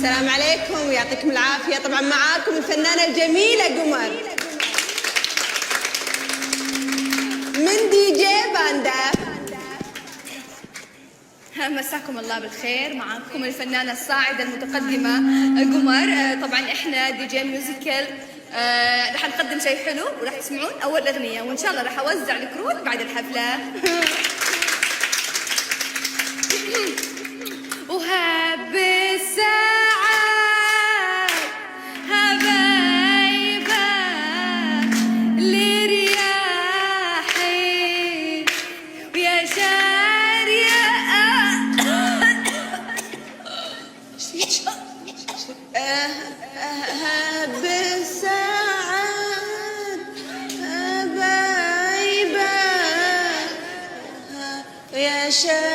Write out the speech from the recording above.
السلام عليكم ويعطيكم العافية. طبعا معاكم الفنانة الجميلة قمر من دي جي باندا. مساكم الله بالخير. معكم الفنانة الصاعدة المتقدمة قمر. طبعا احنا دي جي ميوزيكال. راح نقدم شيء حلو وراح تسمعون اول اغنية، وان شاء الله راح اوزع الكروت بعد الحفلة. وهب الساعات هبايبة لرياحي ويا شارية بالساعات هبايبة يا شارية